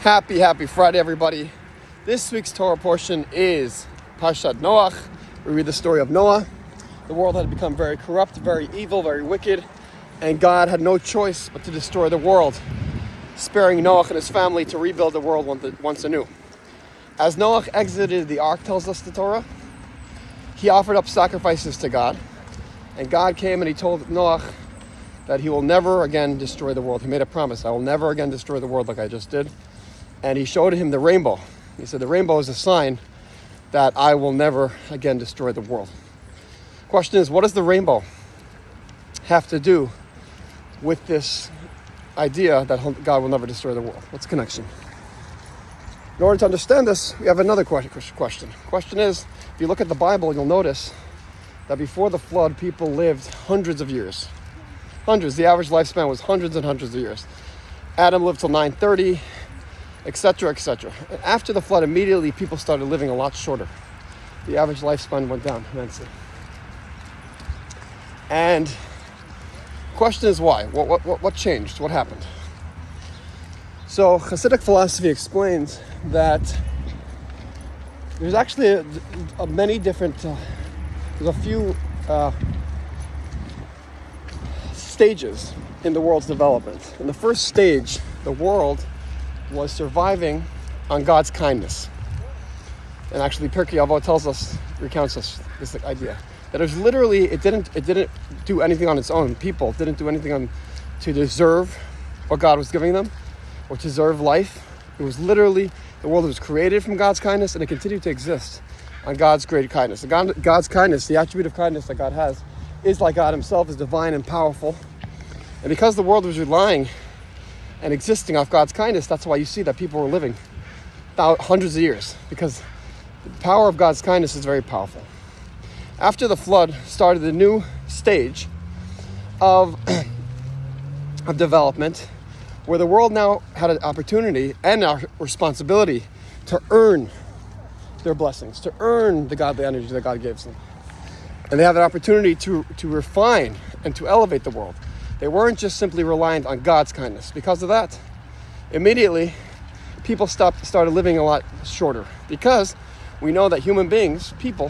Happy Friday, everybody. This week's Torah portion is Parshat Noach. We read the story of Noah. The world had become very corrupt, very evil, very wicked, and God had no choice but to destroy the world, sparing Noach and his family to rebuild the world once anew. As Noach exited the ark, tells us the Torah, he offered up sacrifices to God, and God came and he told Noach that he will never again destroy the world. He made a promise, I will never again destroy the world like I just did. And he showed him the rainbow. He said, the rainbow is a sign that I will never again destroy the world. Question is, what does the rainbow have to do with this idea that God will never destroy the world? What's the connection? In order to understand this, we have another question. Question is, if you look at the Bible, you'll notice that before the flood, people lived hundreds of years. Hundreds. The average lifespan was hundreds and hundreds of years. Adam lived till 930. Etc., etc. After the flood, immediately people started living a lot shorter. The average lifespan went down immensely. And question is why? What changed? What happened? So Hasidic philosophy explains that there's actually many different, there's a few stages in the world's development. In the first stage, the world was surviving on God's kindness. And actually Perpetual recounts us this idea that it was literally, it didn't do anything on its own. People didn't do anything to deserve what God was giving them or to deserve life. It was literally, the world was created from God's kindness and it continued to exist on God's great kindness. God's kindness, the attribute of kindness that God has, is like God himself, is divine and powerful. And because the world was relying and existing off God's kindness, that's why you see that people were living hundreds of years, because the power of God's kindness is very powerful. After the flood started a new stage of development, where the world now had an opportunity and a responsibility to earn their blessings, to earn the godly energy that God gives them. And they have an opportunity to refine and to elevate the world. They weren't just simply reliant on God's kindness. Because of that, immediately, people started living a lot shorter. Because we know that human beings, people,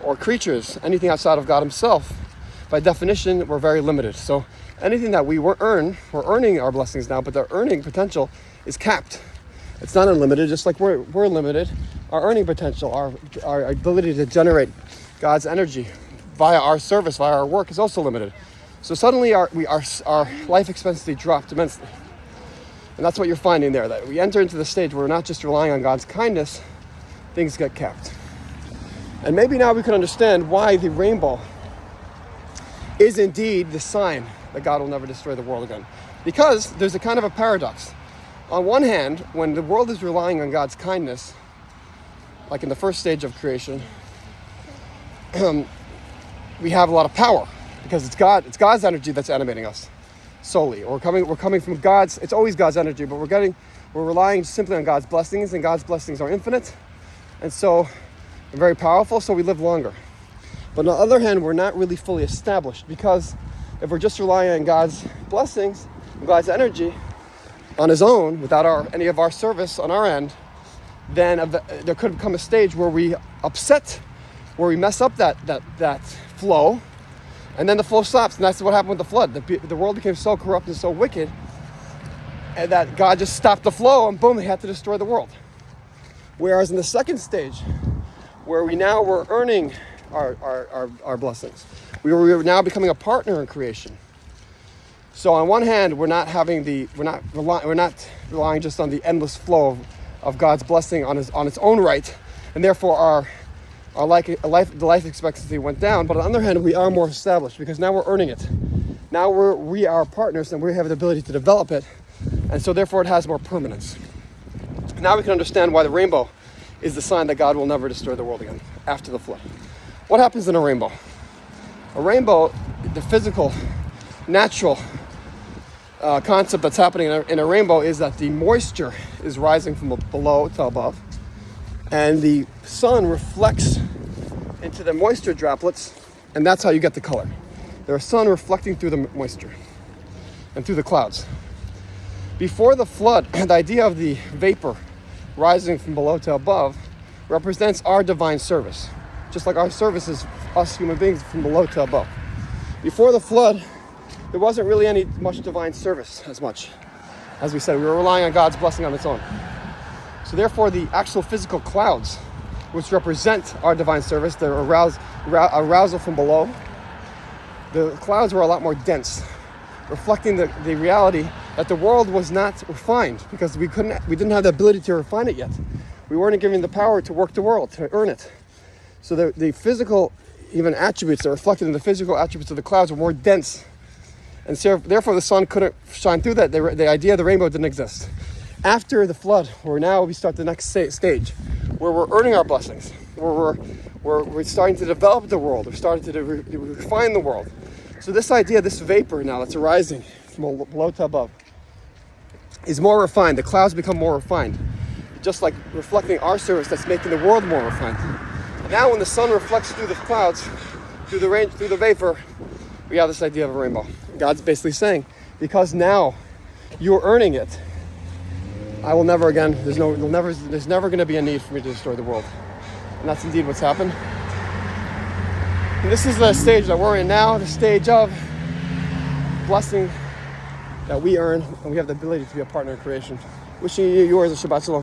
or creatures, anything outside of God himself, by definition, we're very limited. So anything that we're earning our blessings now, but the earning potential is capped. It's not unlimited, just like we're limited. Our earning potential, our ability to generate God's energy via our service, via our work, is also limited. So suddenly our life expectancy dropped immensely. And that's what you're finding there, that we enter into the stage where we're not just relying on God's kindness, things get capped. And maybe now we can understand why the rainbow is indeed the sign that God will never destroy the world again. Because there's a kind of a paradox. On one hand, when the world is relying on God's kindness, like in the first stage of creation, we have a lot of power. Because it's God's energy that's animating us solely. We're coming from God's, it's always God's energy, but we're relying simply on God's blessings, and God's blessings are infinite. And so they're very powerful, so we live longer. But on the other hand, we're not really fully established, because if we're just relying on God's blessings, God's energy on his own, without any of our service on our end, then there could come a stage where we mess up that flow. And then the flow stops, and that's what happened with the flood. The world became so corrupt and so wicked, and that God just stopped the flow, and boom, he had to destroy the world. Whereas in the second stage, where we're earning our blessings, we're now becoming a partner in creation. So on one hand, we're not relying just on the endless flow of God's blessing on its own right, and therefore the life expectancy went down. But on the other hand, we are more established, because now we're earning it. Now we are partners, and we have the ability to develop it, and so therefore it has more permanence. Now we can understand why the rainbow is the sign that God will never destroy the world again after the flood. What happens in a rainbow? A rainbow, the physical, natural concept that's happening in a rainbow is that the moisture is rising from below to above, and the sun reflects into the moisture droplets, and that's how you get the color. There's sun reflecting through the moisture and through the clouds. Before the flood, the idea of the vapor rising from below to above represents our divine service. Just like our service is us human beings from below to above. Before the flood, there wasn't really any much divine service as much. As we said, we were relying on God's blessing on its own. So therefore, the actual physical clouds, which represent our divine service, the arousal from below, the clouds were a lot more dense, reflecting the reality that the world was not refined because we didn't have the ability to refine it yet. We weren't given the power to work the world, to earn it. So the physical, even attributes that are reflected in the physical attributes of the clouds were more dense. And so therefore the sun couldn't shine through that. The idea of the rainbow didn't exist. After the flood, we start the next stage, where we're earning our blessings, where we're starting to develop the world, we're starting to refine the world. So this idea, this vapor now that's arising from below to above, is more refined. The clouds become more refined, just like reflecting our service that's making the world more refined. Now when the sun reflects through the clouds, through the vapor, we have this idea of a rainbow. God's basically saying, because now you're earning it, I will never again, there's never going to be a need for me to destroy the world. And that's indeed what's happened. And this is the stage that we're in now, the stage of blessing that we earn, and we have the ability to be a partner in creation. Wishing you yours a Shabbat Shalom.